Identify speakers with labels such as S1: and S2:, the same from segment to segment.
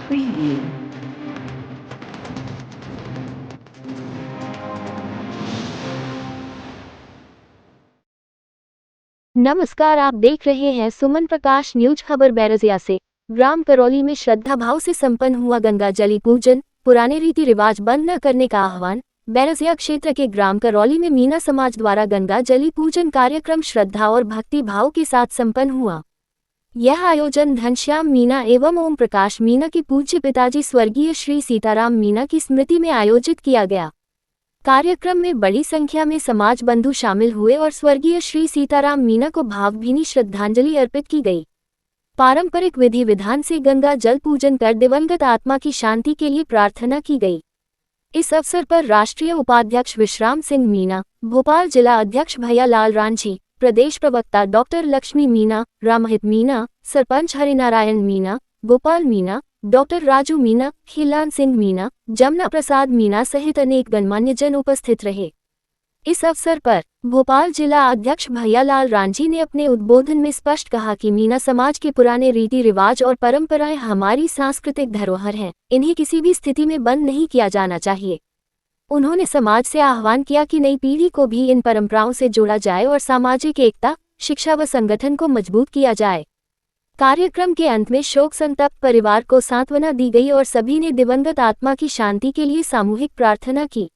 S1: Preview.
S2: नमस्कार, आप देख रहे हैं सुमन प्रकाश न्यूज। खबर बैरजिया से। ग्राम करौली में श्रद्धा भाव से संपन्न हुआ गंगा जली पूजन। पुराने रीति रिवाज बंद न करने का आह्वान। बैरजिया क्षेत्र के ग्राम करौली में मीना समाज द्वारा गंगा जली पूजन कार्यक्रम श्रद्धा और भक्ति भाव के साथ संपन्न हुआ। यह आयोजन घनश्याम मीना एवं ओम प्रकाश मीना के पूज्य पिताजी स्वर्गीय श्री सीताराम मीना की स्मृति में आयोजित किया गया। कार्यक्रम में बड़ी संख्या में समाज बंधु शामिल हुए और स्वर्गीय श्री सीताराम मीना को भावभीनी श्रद्धांजलि अर्पित की गई। पारंपरिक विधि विधान से गंगा जल पूजन कर दिवंगत आत्मा की शांति के लिए प्रार्थना की गई। इस अवसर पर राष्ट्रीय उपाध्यक्ष विश्राम सिंह मीना, भोपाल जिला अध्यक्ष भैया लाल रांझी, प्रदेश प्रवक्ता डॉक्टर लक्ष्मी मीना, रामहित मीना, सरपंच हरिनारायण मीना, गोपाल मीना, डॉक्टर राजू मीना, खिलान सिंह मीना, जमुना प्रसाद मीना सहित अनेक गणमान्य जन उपस्थित रहे। इस अवसर पर भोपाल जिला अध्यक्ष भैया लाल रांझी ने अपने उद्बोधन में स्पष्ट कहा कि मीना समाज के पुराने रीति रिवाज और परंपराएं हमारी सांस्कृतिक धरोहर हैं, इन्हें किसी भी स्थिति में बंद नहीं किया जाना चाहिए। उन्होंने समाज से आह्वान किया कि नई पीढ़ी को भी इन परंपराओं से जोड़ा जाए और सामाजिक एकता, शिक्षा व संगठन को मजबूत किया जाए। कार्यक्रम के अंत में शोक संतप्त परिवार को सांत्वना दी गई और सभी ने दिवंगत आत्मा की शांति के लिए सामूहिक प्रार्थना की।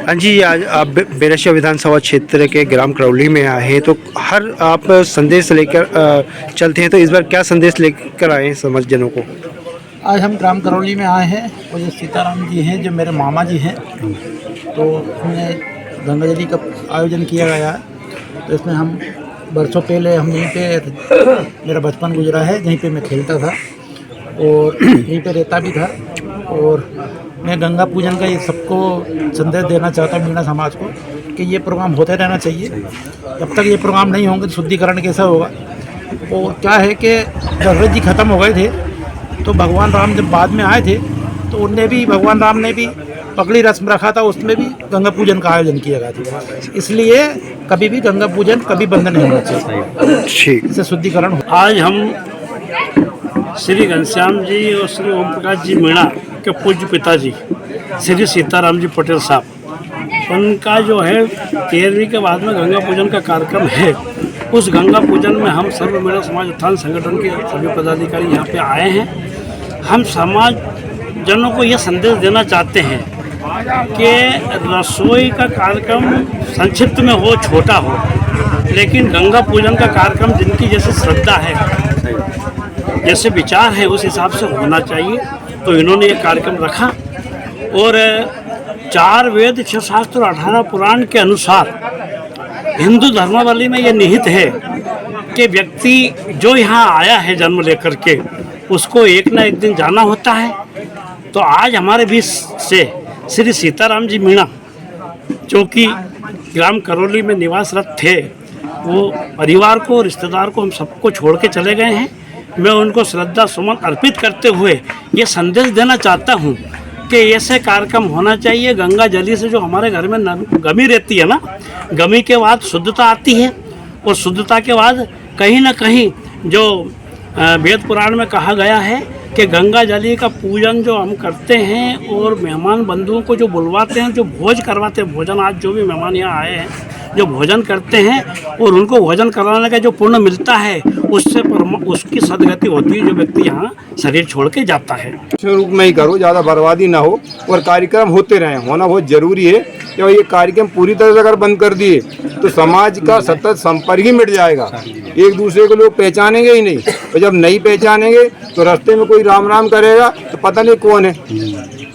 S3: हाँ जी, आज आप बैरसिया विधानसभा क्षेत्र के ग्राम करौली में आए हैं, तो हर आप संदेश लेकर चलते हैं, तो इस बार क्या संदेश लेकर आए हैं समाज जनों को?
S4: आज हम ग्राम करौली में आए हैं और जो सीताराम जी हैं, जो मेरे मामा जी हैं, तो हमने गंगा जली का आयोजन किया गया है। तो इसमें हम बरसों पहले हम यहीं पे, मेरा बचपन गुजरा है, यहीं पे मैं खेलता था और यहीं पे रहता भी था। और मैं गंगा पूजन का ये सबको संदेश देना चाहता हूँ मीना समाज को कि ये प्रोग्राम होते रहना चाहिए। जब तक ये प्रोग्राम नहीं होंगे तो शुद्धिकरण कैसा होगा। और क्या है कि दशरथ जी ख़त्म हो गए थे, तो भगवान राम जब बाद में आए थे तो भगवान राम ने भी पगड़ी रस्म रखा था, उसमें भी गंगा पूजन का आयोजन किया गया था। इसलिए कभी भी गंगा पूजन कभी बंद नहीं होना चाहिए,
S3: ठीक,
S4: इससे शुद्धिकरण हो।
S5: आज हम श्री घनश्याम जी और श्री ओम प्रकाश जी मीणा के पूज्य पिताजी श्री सीताराम जी पटेल साहब, उनका जो है 13वीं के बाद में गंगा पूजन का कार्यक्रम है। उस गंगा पूजन में हम सर्व मीणा समाज उत्थान संगठन के सभी पदाधिकारी यहाँ पे आए हैं। हम समाज जनों को यह संदेश देना चाहते हैं कि रसोई का कार्यक्रम संक्षिप्त में हो, छोटा हो, लेकिन गंगा पूजन का कार्यक्रम जिनकी जैसे श्रद्धा है, जैसे विचार है, उस हिसाब से होना चाहिए। तो इन्होंने ये कार्यक्रम रखा और 4 वेद 6 शास्त्र 18 पुराण के अनुसार हिंदू धर्मावली में ये निहित है कि व्यक्ति जो यहाँ आया है जन्म लेकर के, उसको एक ना एक दिन जाना होता है। तो आज हमारे बीच से श्री सीताराम जी मीणा, जो कि ग्राम करौली में निवासरत थे, वो परिवार को, रिश्तेदार को, हम सबको छोड़ के चले गए हैं। मैं उनको श्रद्धा सुमन अर्पित करते हुए ये संदेश देना चाहता हूँ कि ऐसे कार्यक्रम होना चाहिए। गंगा जली से जो हमारे घर में गमी रहती है ना, गमी के बाद शुद्धता आती है और शुद्धता के बाद कहीं ना कहीं जो वेद पुराण में कहा गया है कि गंगा जली का पूजन जो हम करते हैं और मेहमान बंधुओं को जो बुलवाते हैं, जो भोज करवाते हैं, भोजन, आज जो भी मेहमान यहाँ आए हैं जो भोजन करते हैं और उनको भोजन कराने का जो पुण्य मिलता है, उससे उसकी सदगति होती है जो व्यक्ति यहाँ शरीर छोड़ के जाता है।
S6: रूप में ही करो, ज़्यादा बर्बादी ना हो और कार्यक्रम होते रहें, होना बहुत जरूरी है। कि ये कार्यक्रम पूरी तरह से अगर बंद कर दिए तो समाज का सतत संपर्क ही मिट जाएगा, एक दूसरे को लोग पहचानेंगे ही नहीं। और जब नहीं पहचानेंगे तो रास्ते में कोई राम राम करेगा तो पता नहीं कौन है,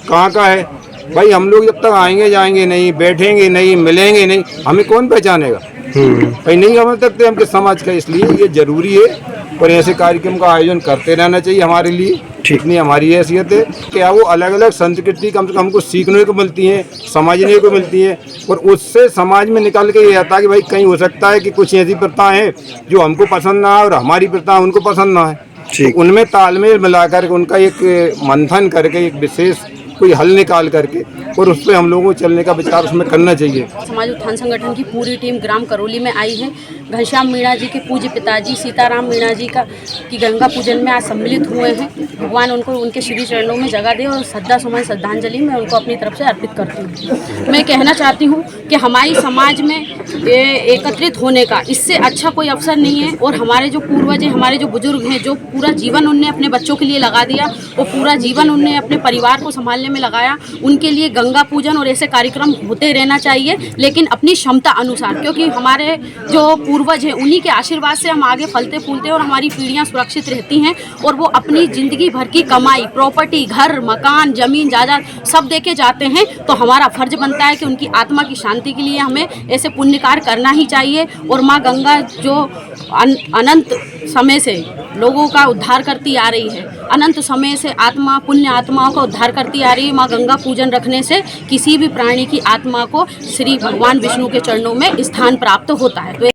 S6: कहाँ का है। भाई हम लोग जब तक आएंगे जाएंगे नहीं, बैठेंगे नहीं, मिलेंगे नहीं, हमें कौन पहचानेगा? भाई नहीं समझ सकते हम किस समाज का। इसलिए ये जरूरी है और ऐसे कार्यक्रम का आयोजन करते रहना चाहिए हमारे लिए। इतनी हमारी हैसियत है क्या वो अलग अलग संस्कृति कम से कम हमको सीखने को मिलती है, समझने को मिलती है और उससे समाज में निकल के ये आता है कि भाई कहीं हो सकता है कि कुछ ऐसी प्रथाएं हैं जो हमको पसंद ना आए और हमारी प्रथा उनको पसंद ना है। तो उनमें तालमेल मिलाकर उनका एक मंथन करके एक विशेष कोई हल निकाल करके और उस पर हम लोगों को चलने का विचार उसमें करना चाहिए।
S7: समाज उत्थान संगठन की पूरी टीम ग्राम करौली में आई है।
S1: घनश्याम मीणा जी के पूज्य पिताजी सीताराम मीणा जी का की गंगा पूजन में आज सम्मिलित हुए हैं। भगवान उनको उनके श्री चरणों में जगह दे और श्रद्धा सुमन श्रद्धांजलि मैं उनको अपनी तरफ से अर्पित करती हूँ। मैं कहना चाहती हूँ कि हमारी समाज में एकत्रित होने का इससे अच्छा कोई अवसर नहीं है। और हमारे जो पूर्वज हैं, हमारे जो बुजुर्ग हैं, जो पूरा जीवन उनने अपने बच्चों के लिए लगा दिया, वो पूरा जीवन उनने अपने परिवार को संभालने में लगाया, उनके लिए गंगा पूजन और ऐसे कार्यक्रम होते रहना चाहिए, लेकिन अपनी क्षमता अनुसार, क्योंकि हमारे जो पूर्वज हैं उन्हीं के आशीर्वाद से हम आगे फलते फूलते और हमारी पीढ़ियां सुरक्षित रहती हैं। और वो अपनी ज़िंदगी भर की कमाई, प्रॉपर्टी, घर, मकान, ज़मीन, जायदाद सब देके जाते हैं। तो हमारा फर्ज बनता है कि उनकी आत्मा की शांति के लिए हमें ऐसे पुण्य कार्य करना ही चाहिए। और माँ गंगा जो अनंत समय से लोगों का उद्धार करती आ रही है, अनंत समय से आत्मा, पुण्य आत्माओं का उद्धार करती आ रही है। माँ गंगा पूजन रखने से किसी भी प्राणी की आत्मा को श्री भगवान विष्णु के चरणों में स्थान प्राप्त होता है। तो